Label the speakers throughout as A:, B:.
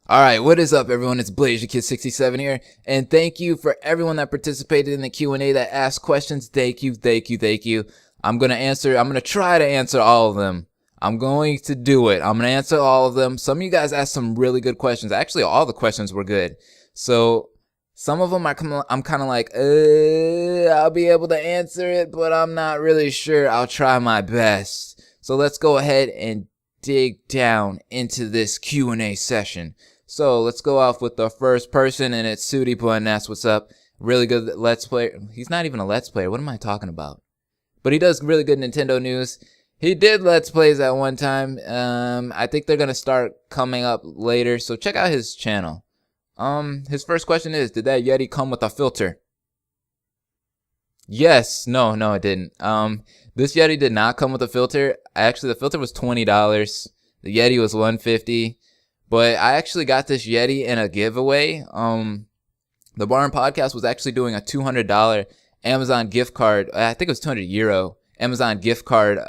A: Alright, what is up everyone? It's BlazeYourKid67 here, and thank you for everyone that participated in the Q&A that asked questions. Thank you. I'm gonna try to answer all of them. I'm going to do it. I'm gonna answer all of them. Some of you guys asked some really good questions. Actually, all the questions were good. So, some of them I'm kind of like, I'll be able to answer it, but I'm not really sure. I'll try my best. So let's go ahead and dig down into this Q&A session. So let's go off with the first person, and it's Suti Im. That's what's up. Really good Let's Player. He's not even a Let's Player. What am I talking about? But he does really good Nintendo news. He did Let's Plays at one time. I think they're gonna start coming up later. So check out his channel. His first question is, did that Yeti come with a filter? Yes. No, it didn't. This Yeti did not come with a filter. Actually, the filter was $20. The Yeti was $150. But I actually got this Yeti in a giveaway. The Barn Podcast was actually doing a $200 Amazon gift card. I think it was €200 Amazon gift card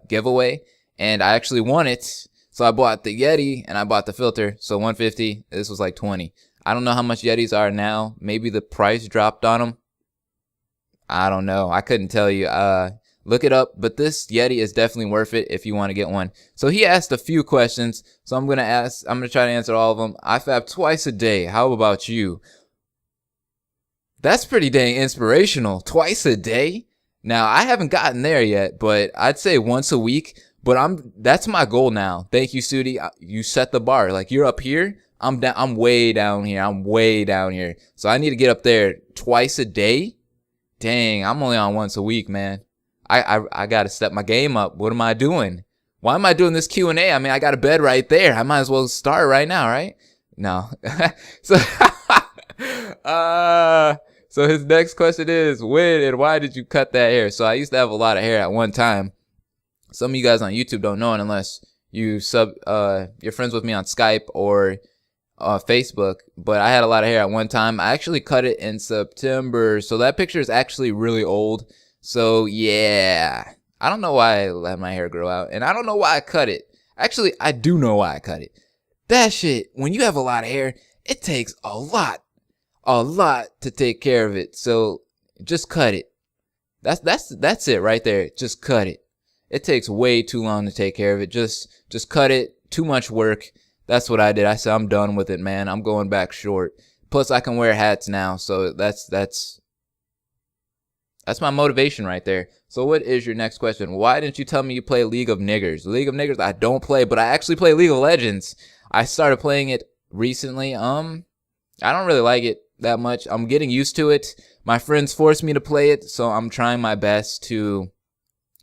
A: giveaway, and I actually won it. So I bought the Yeti and I bought the filter. So $150. This was like $20. I don't know how much Yetis are now. Maybe the price dropped on them. I don't know. I couldn't tell you. Look it up, but this Yeti is definitely worth it if you want to get one. So he asked a few questions, so I'm gonna try to answer all of them. I fab twice a day. How about you? That's pretty dang inspirational. Twice a day? Now I haven't gotten there yet, but I'd say once a week. But that's my goal now. Thank you, Suti. You set the bar. Like, you're up here. I'm way down here. So I need to get up there twice a day. Dang, I'm only on once a week, man. I gotta step my game up. What am I doing? Why am I doing this Q&A? I mean, I got a bed right there. I might as well start right now, right? No. So, so his next question is, when and why did you cut that hair? So I used to have a lot of hair at one time. Some of you guys on YouTube don't know it unless you're friends with me on Skype or Facebook, but I had a lot of hair at one time. I actually cut it in September, so that picture is actually really old. So yeah, I don't know why I let my hair grow out, and I don't know why I cut it. Actually, I do know why I cut it. That shit, when you have a lot of hair, it takes a lot to take care of it. So just cut it. That's it right there. Just cut it. It takes way too long to take care of it. Just cut it. Too much work. That's what I did. I said, I'm done with it, man. I'm going back short. Plus, I can wear hats now, so that's my motivation right there. So what is your next question? Why didn't you tell me you play League of Niggers? League of Niggers, I don't play, but I actually play League of Legends. I started playing it recently. I don't really like it that much. I'm getting used to it. My friends forced me to play it, so I'm trying my best to,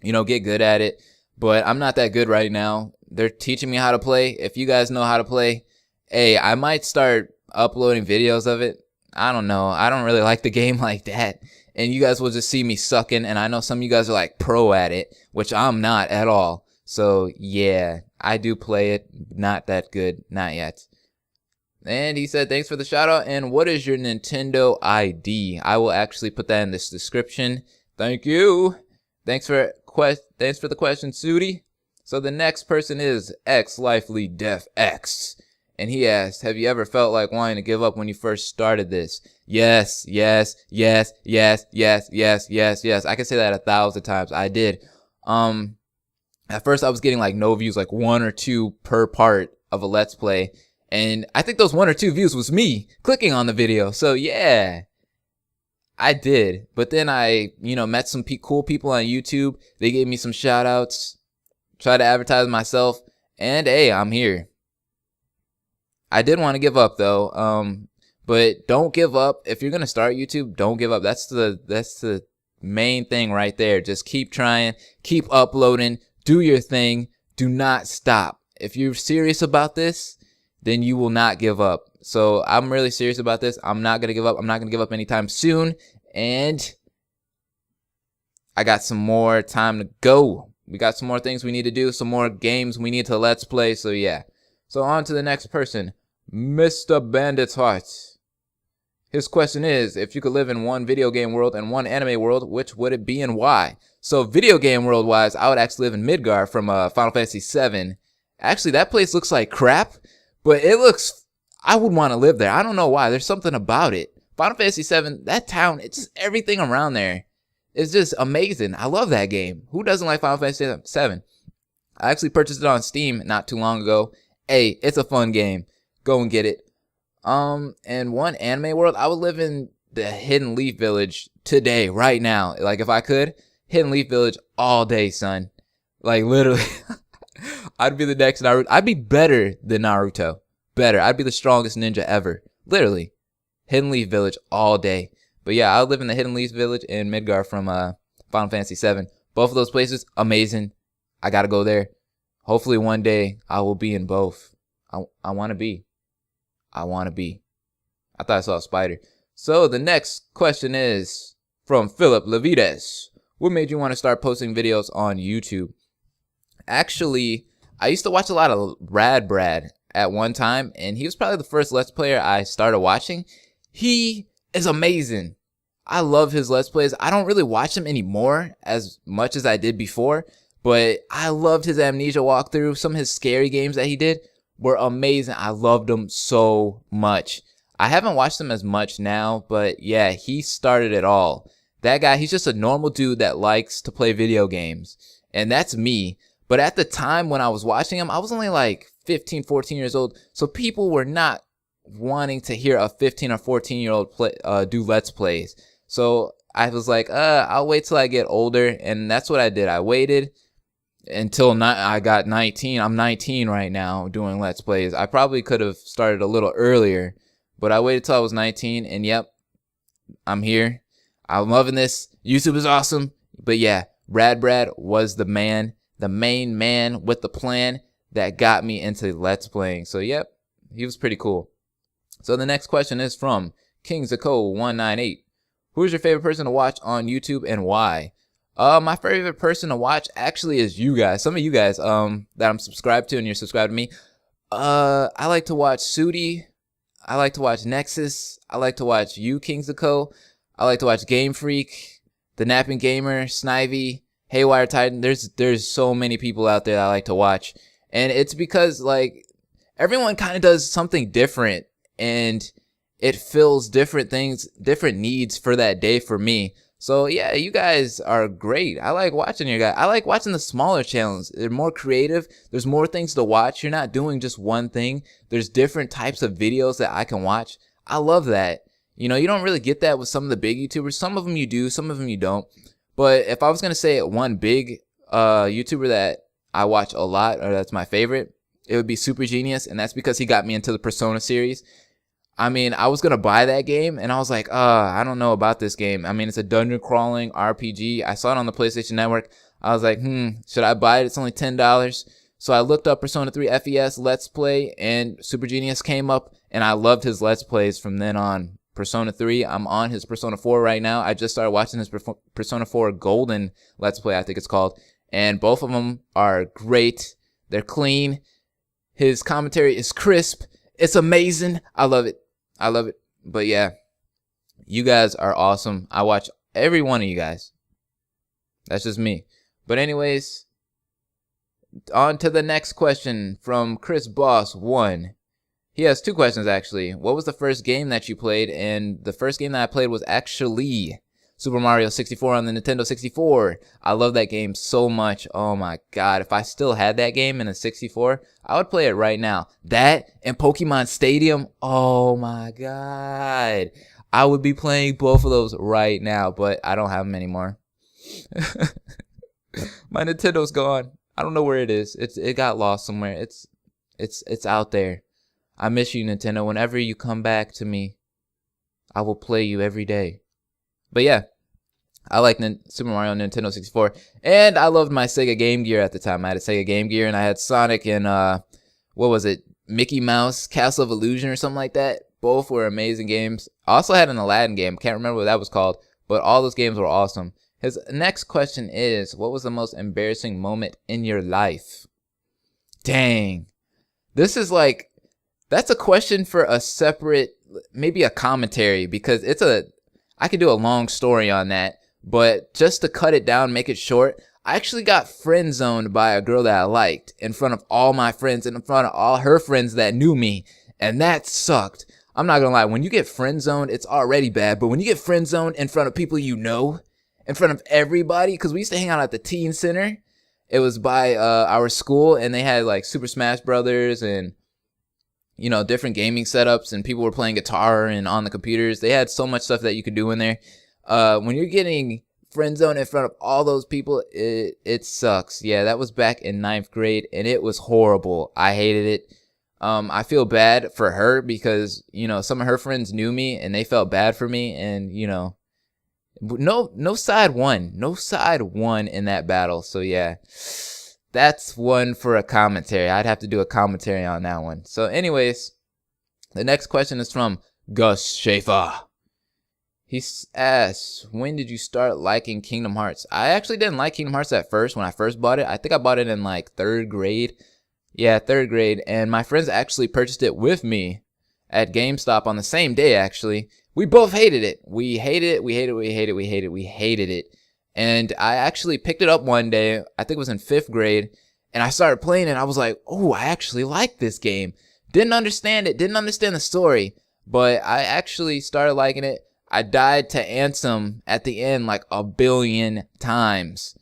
A: get good at it. But I'm not that good right now. They're teaching me how to play. If you guys know how to play, hey, I might start uploading videos of it. I don't know. I don't really like the game like that. And you guys will just see me sucking. And I know some of you guys are like pro at it, which I'm not at all. So yeah, I do play it. Not that good. Not yet. And he said, thanks for the shout out. And what is your Nintendo ID? I will actually put that in this description. Thank you. Thanks for the question, Suti. So the next person is XLifelyDefX. And he asked, have you ever felt like wanting to give up when you first started this? Yes. I can say that 1,000 times. I did. At first I was getting like no views, like 1 or 2 per part of a Let's Play. And I think those 1 or 2 views was me clicking on the video. So yeah, I did. But then I, met some cool people on YouTube. They gave me some shout outs, tried to advertise myself, and hey, I'm here. I did want to give up though. But don't give up. If you're going to start YouTube, don't give up. That's the main thing right there. Just keep trying, keep uploading, do your thing. Do not stop. If you're serious about this, then you will not give up. So I'm really serious about this. I'm not going to give up. I'm not going to give up anytime soon. And I got some more time to go. We got some more things we need to do. Some more games we need to Let's Play. So yeah. So on to the next person. Mr. Bandit's Heart. His question is, if you could live in one video game world and one anime world, which would it be and why? So video game world wise, I would actually live in Midgar from Final Fantasy VII. Actually, that place looks like crap, but it looks I would want to live there. I don't know why. There's something about it. Final Fantasy VII, that town, it's just everything around there is just amazing. I love that game. Who doesn't like Final Fantasy VII? I actually purchased it on Steam not too long ago. Hey, it's a fun game. Go and get it. And one anime world, I would live in the Hidden Leaf Village today, right now. Like, if I could, Hidden Leaf Village all day, son. Like, literally, I'd be the next Naruto. I'd be better than Naruto. Better. I'd be the strongest ninja ever. Literally. Hidden Leaf Village all day. But yeah, I live in the Hidden Leaf Village in Midgar from Final Fantasy VII. Both of those places, amazing. I gotta go there. Hopefully one day I will be in both. I want to be. I want to be. I thought I saw a spider. So the next question is from Philip Levides. What made you want to start posting videos on YouTube? Actually, I used to watch a lot of Rad Brad at one time, and he was probably the first Let's Player I started watching. He is amazing. I love his Let's Plays. I don't really watch him anymore as much as I did before, but I loved his Amnesia walkthrough. Some of his scary games that he did were amazing. I loved them so much. I haven't watched him as much now, but yeah, he started it all. That guy, he's just a normal dude that likes to play video games, and that's me. But at the time when I was watching him, I was only like 15, 14 years old, so people were not wanting to hear a 15 or 14-year-old do Let's Plays. So I was like, I'll wait till I get older, and that's what I did. I waited until I got 19. I'm 19 right now doing Let's Plays. I probably could have started a little earlier, but I waited till I was 19, and yep, I'm here. I'm loving this. YouTube is awesome. But yeah, Rad Brad was the man, the main man with the plan that got me into Let's Playing. So yep, he was pretty cool. So the next question is from King Zako 198. Who is your favorite person to watch on YouTube and why? My favorite person to watch actually is you guys. Some of you guys that I'm subscribed to and you're subscribed to me. I like to watch Suti. I like to watch Nexus. I like to watch you, King Zako. I like to watch Game Freak, The Napping Gamer, Snivy, Haywire Titan. There's so many people out there that I like to watch. And it's because like everyone kind of does something different and it fills different things, different needs for that day for me. So yeah, you guys are great. I like watching you guys. I like watching the smaller channels. They're more creative. There's more things to watch. You're not doing just one thing. There's different types of videos that I can watch. I love that. You know, you don't really get that with some of the big YouTubers. Some of them you do, some of them you don't. But if I was going to say one big YouTuber that I watch a lot, or that's my favorite, it would be Super Genius. And that's because he got me into the Persona series. I mean, I was going to buy that game, and I was like, I don't know about this game. I mean, it's a dungeon crawling RPG. I saw it on the PlayStation Network. I was like, should I buy it? It's only $10. So I looked up Persona 3 FES Let's Play, and Super Genius came up, and I loved his Let's Plays from then on. Persona 3, I'm on his Persona 4 right now. I just started watching his Persona 4 Golden Let's Play, I think it's called. And both of them are great. They're clean. His commentary is crisp. It's amazing. I love it. I love it. But yeah, you guys are awesome. I watch every one of you guys. That's just me. But anyways, on to the next question from Chris Boss 1. He has two questions actually. What was the first game that you played? And the first game that I played was actually Super Mario 64 on the Nintendo 64. I love that game so much. Oh my god, if I still had that game in a 64, I would play it right now. That and Pokemon Stadium, oh my god. I would be playing both of those right now, but I don't have them anymore. My Nintendo's gone. I don't know where it is. It got lost somewhere. It's out there. I miss you, Nintendo. Whenever you come back to me, I will play you every day. But yeah, I like Super Mario on Nintendo 64. And I loved my Sega Game Gear at the time. I had a Sega Game Gear, and I had Sonic and, what was it? Mickey Mouse, Castle of Illusion or something like that. Both were amazing games. I also had an Aladdin game. Can't remember what that was called. But all those games were awesome. His next question is, what was the most embarrassing moment in your life? Dang. This is like... That's a question for a separate, maybe a commentary, because I could do a long story on that, but just to cut it down, make it short, I actually got friend zoned by a girl that I liked in front of all my friends and in front of all her friends that knew me. and that sucked. I'm not gonna lie, when you get friend zoned, it's already bad, but when you get friend zoned in front of people you know, in front of everybody, because we used to hang out at the teen center. It was by our school, and they had like Super Smash Brothers and, you know, different gaming setups, and people were playing guitar and on the computers. They had so much stuff that you could do in there. When you're getting friend zone in front of all those people, it sucks. Yeah, that was back in 9th grade, and it was horrible. I hated it. I feel bad for her because, you know, some of her friends knew me and they felt bad for me, and, you know, no side won. No side won in that battle. So yeah, that's one for a commentary. I'd have to do a commentary on that one. So anyways, the next question is from Gus Schaefer. He asks, when did you start liking Kingdom Hearts? I actually didn't like Kingdom Hearts at first when I first bought it. I think I bought it in like 3rd grade. Yeah, 3rd grade. And my friends actually purchased it with me at GameStop on the same day, actually. We both hated it. We hated it. And I actually picked it up one day. I think it was in 5th grade. And I started playing it. I was like, oh, I actually like this game. Didn't understand it. Didn't understand the story. But I actually started liking it. I died to Ansem at the end like a billion times.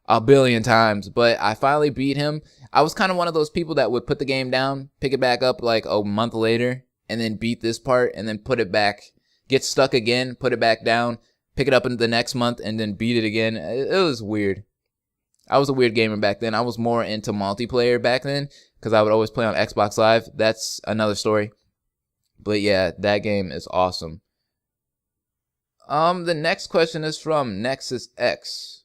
A: But I finally beat him. I was kind of one of those people that would put the game down, pick it back up like a month later, and then beat this part, and then put it back, get stuck again, put it back down, pick it up in the next month, and then beat it again. It was weird. I was a weird gamer back then. I was more into multiplayer back then because I would always play on Xbox Live. That's another story. But yeah, that game is awesome. The next question is from Nexus X.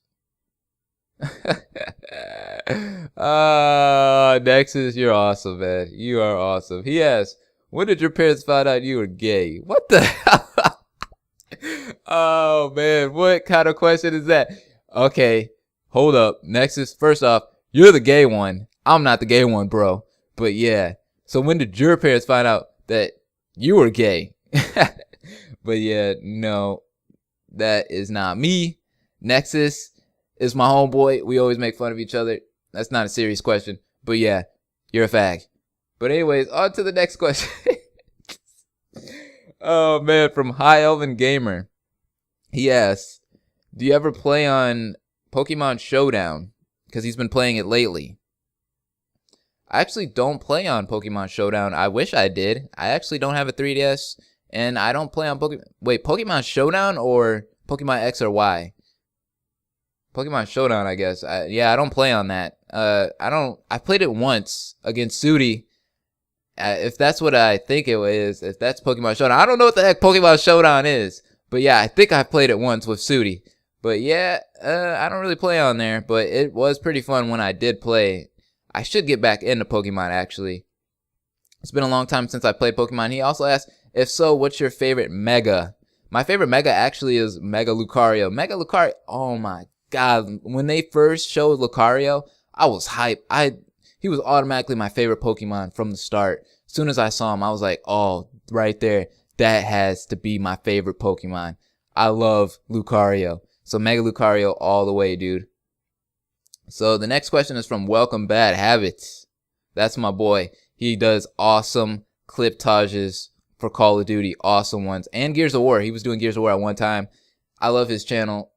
A: Nexus, you're awesome, man. You are awesome. He asks, when did your parents find out you were gay? What the hell? Oh, man. What kind of question is that? Okay, hold up. Nexus, first off, you're the gay one. I'm not the gay one, bro. But yeah. So when did your parents find out that you were gay? But yeah, no. That is not me. Nexus is my homeboy. We always make fun of each other. That's not a serious question. But yeah, you're a fag. But anyways, on to the next question. Oh man, from High Elven Gamer. He asks, do you ever play on Pokemon Showdown? Because he's been playing it lately. I actually don't play on Pokemon Showdown. I wish I did. I actually don't have a 3DS. And I don't play on Pokemon. Wait, Pokemon Showdown or Pokemon X or Y? Pokemon Showdown, I guess. Yeah, I don't play on that. I played it once against Suti. If that's what I think it is, if that's Pokemon Showdown. I don't know what the heck Pokemon Showdown is. But yeah, I think I played it once with Suti. But yeah, I don't really play on there. But it was pretty fun when I did play. I should get back into Pokemon, actually. It's been a long time since I played Pokemon. He also asked, if so, what's your favorite Mega? My favorite Mega actually is Mega Lucario. Mega Lucario, oh my god. When they first showed Lucario, I was hyped. He was automatically my favorite Pokemon from the start. As soon as I saw him, I was like, oh, right there. That has to be my favorite Pokemon. I love Lucario. So Mega Lucario all the way, dude. So the next question is from Welcome Bad Habits. That's my boy. He does awesome cliptages for Call of Duty, awesome ones, and Gears of War. He was doing Gears of War at one time. I love his channel.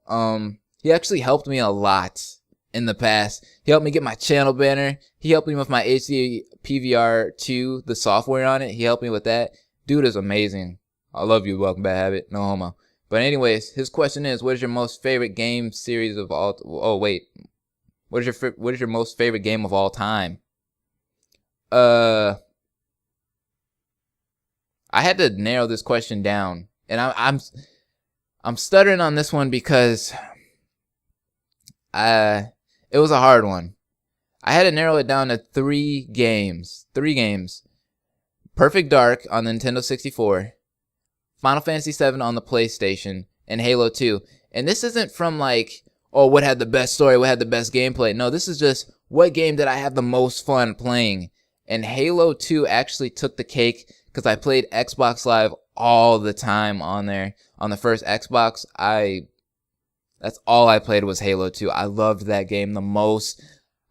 A: He actually helped me a lot in the past. He helped me get my channel banner. He helped me with my HD PVR 2, the software on it. He helped me with that. Dude is amazing. I love you, Welcome Bad Habit. No homo. But anyways, his question is, what is your most favorite game series of all? Oh wait, what is your most favorite game of all time? I had to narrow this question down, and I'm stuttering on this one because it was a hard one. I had to narrow it down to 3 games. 3 games. Perfect Dark on the Nintendo 64, Final Fantasy VII on the PlayStation, and Halo 2. And this isn't from like, oh, what had the best story, what had the best gameplay. No, this is just what game did I have the most fun playing. And Halo 2 actually took the cake because I played Xbox Live all the time on there. On the first Xbox, that's all I played was Halo 2. I loved that game the most.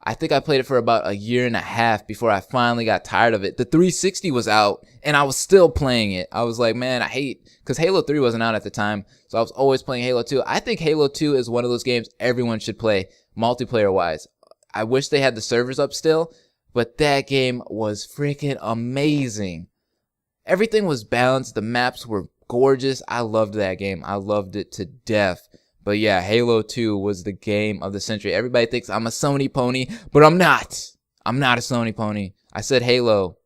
A: I think I played it for about a year and a half before I finally got tired of it. The 360 was out and I was still playing it. I was like, man, I hate, because Halo 3 wasn't out at the time, so I was always playing Halo 2. I think Halo 2 is one of those games everyone should play, multiplayer wise. I wish they had the servers up still, but that game was freaking amazing. Everything was balanced. The maps were gorgeous. I loved that game. I loved it to death. But yeah, Halo 2 was the game of the century. Everybody thinks I'm a Sony pony, but I'm not. I'm not a Sony pony. I said Halo.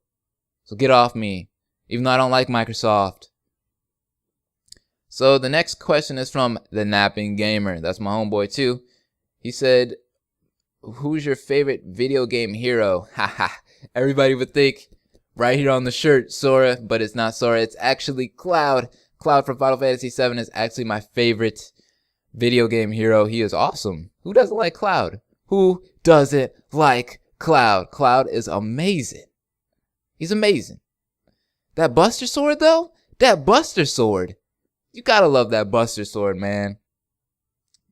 A: So get off me. Even though I don't like Microsoft. So the next question is from the Napping Gamer. That's my homeboy too. He said, who's your favorite video game hero? Haha. Everybody would think right here on the shirt, Sora, but it's not Sora. It's actually Cloud. Cloud from Final Fantasy VII is actually my favorite video game hero. He is awesome. Who doesn't like Cloud? Who doesn't like Cloud? Cloud is amazing. He's amazing. That Buster Sword though? That Buster Sword. You gotta love that Buster Sword, man.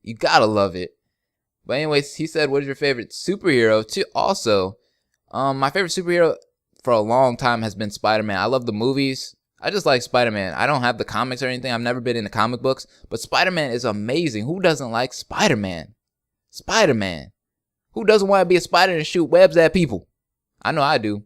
A: You gotta love it. But anyways, he said, what is your favorite superhero? Too. Also, my favorite superhero for a long time has been Spider-Man. I love the movies. I just like Spider-Man. I don't have the comics or anything. I've never been into comic books. But Spider-Man is amazing. Who doesn't like Spider-Man? Spider-Man. Who doesn't want to be a spider and shoot webs at people? I know I do.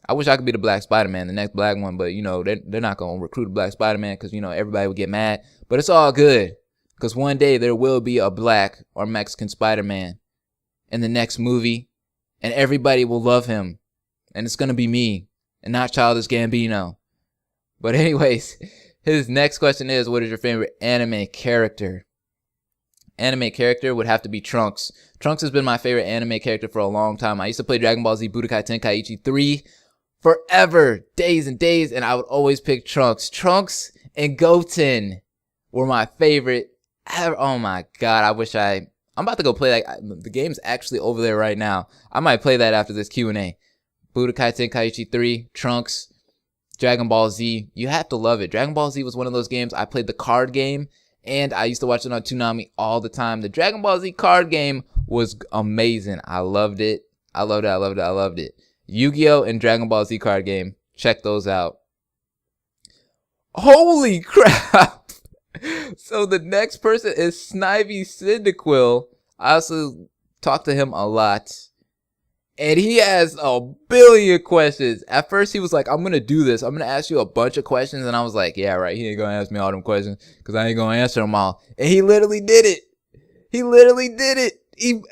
A: I wish I could be the black Spider-Man, the next black one. But, you know, they're not going to recruit a black Spider-Man because, you know, everybody would get mad. But it's all good. Because one day there will be a black or Mexican Spider-Man in the next movie. And everybody will love him. And it's going to be me. And not Childish Gambino. But anyways, his next question is, what is your favorite anime character? Anime character would have to be Trunks. Trunks has been my favorite anime character for a long time. I used to play Dragon Ball Z Budokai Tenkaichi 3 forever, days and days, and I would always pick Trunks. Trunks and Goten were my favorite ever. Oh my god, I'm about to go play that. The game's actually over there right now. I might play that after this Q&A. Budokai Tenkaichi 3, Trunks, Dragon Ball Z. You have to love it. Dragon Ball Z was one of those games. I played the card game, and I used to watch it on Toonami all the time. The Dragon Ball Z card game was amazing. I loved it. I loved it. I loved it. I loved it. Yu-Gi-Oh! And Dragon Ball Z card game. Check those out. Holy crap! So the next person is Snivy Cyndaquil. I also talked to him a lot. And he has a billion questions. At first, he was like, I'm going to do this. I'm going to ask you a bunch of questions. And I was like, yeah, right. He ain't going to ask me all them questions because I ain't going to answer them all. And he literally did it. He literally did it.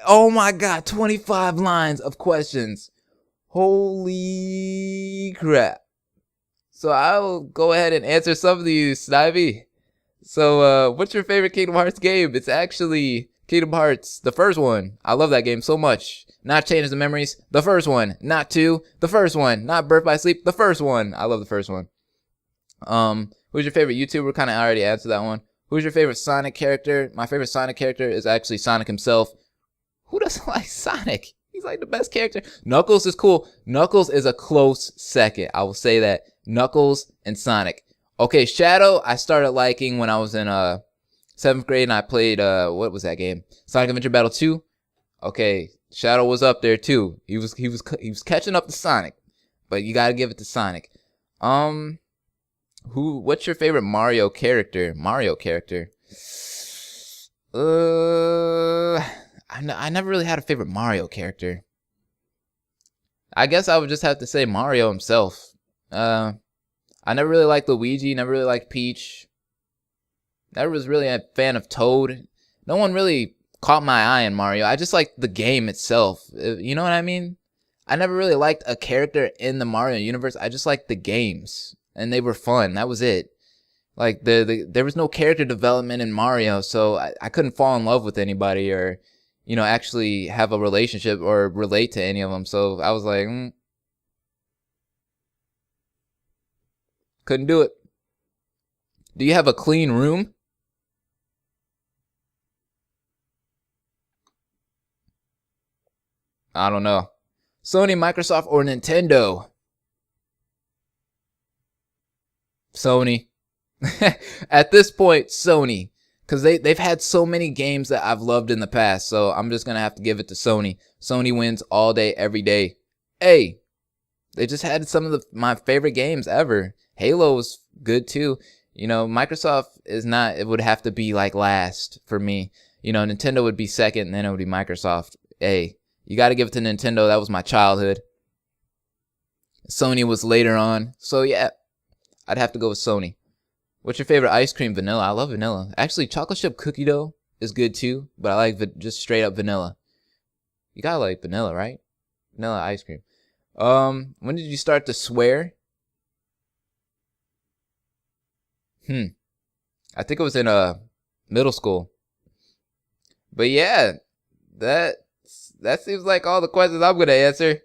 A: Oh, my God. 25 lines of questions. Holy crap. So I'll go ahead and answer some of these, Snivy. So what's your favorite Kingdom Hearts game? It's actually Kingdom Hearts, the first one. I love that game so much. Not Chains of Memories, the first one. Not 2, the first one. Not Birth by Sleep, the first one. I love the first one. Who's your favorite YouTuber? Kind of already answered that one. Who's your favorite Sonic character? My favorite Sonic character is actually Sonic himself. Who doesn't like Sonic? He's like the best character. Knuckles is cool. Knuckles is a close second. I will say that. Knuckles and Sonic. Okay, Shadow, I started liking when I was in 7th grade and I played, what was that game? Sonic Adventure Battle 2. Okay, Shadow was up there too. He was catching up to Sonic, but you gotta give it to Sonic. What's your favorite Mario character? Mario character. I never really had a favorite Mario character. I guess I would just have to say Mario himself. I never really liked Luigi, never really liked Peach. Never was really a fan of Toad. No one really caught my eye in Mario. I just liked the game itself. You know what I mean? I never really liked a character in the Mario universe. I just liked the games. And they were fun. That was it. Like, there was no character development in Mario, so I couldn't fall in love with anybody or, you know, actually have a relationship or relate to any of them. So I was like, couldn't do it. Do you have a clean room? I don't know. Sony, Microsoft, or Nintendo? Sony. At this point, Sony. because they've had so many games that I've loved in the past. So I'm just gonna have to give it to Sony. Sony wins all day, every day. Hey, they just had some of my favorite games ever. Halo was good too. You know, Microsoft is not. It would have to be like last for me. You know, Nintendo would be second, and then it would be Microsoft. Hey, you got to give it to Nintendo. That was my childhood. Sony was later on. So yeah, I'd have to go with Sony. What's your favorite ice cream? Vanilla. I love vanilla. Actually, chocolate chip cookie dough is good too, but I like just straight up vanilla. You gotta like vanilla, right? Vanilla ice cream. When did you start to swear? I think it was in middle school. But yeah, that seems like all the questions I'm gonna answer.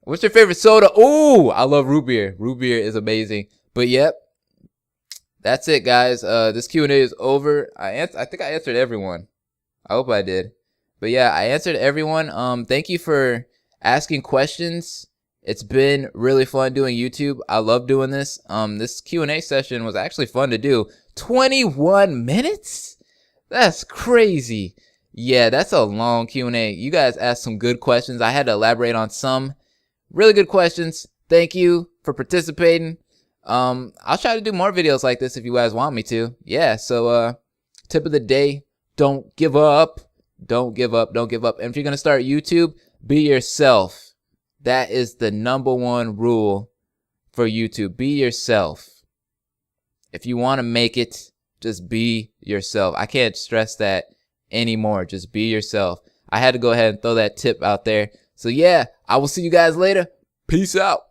A: What's your favorite soda? Ooh, I love root beer. Root beer is amazing. But yep, that's it, guys. This Q&A is over. I think I answered everyone. I hope I did. But yeah, I answered everyone. Thank you for asking questions. It's been really fun doing YouTube. I love doing this. This Q&A session was actually fun to do. 21 minutes? That's crazy. Yeah, that's a long Q&A. You guys asked some good questions. I had to elaborate on some really good questions. Thank you for participating. I'll try to do more videos like this if you guys want me to. Yeah, so tip of the day, don't give up. Don't give up. Don't give up. And if you're going to start YouTube, be yourself. That is the #1 rule for YouTube. Be yourself. If you want to make it, just be yourself. I can't stress that anymore. Just be yourself. I had to go ahead and throw that tip out there. So yeah, I will see you guys later. Peace out.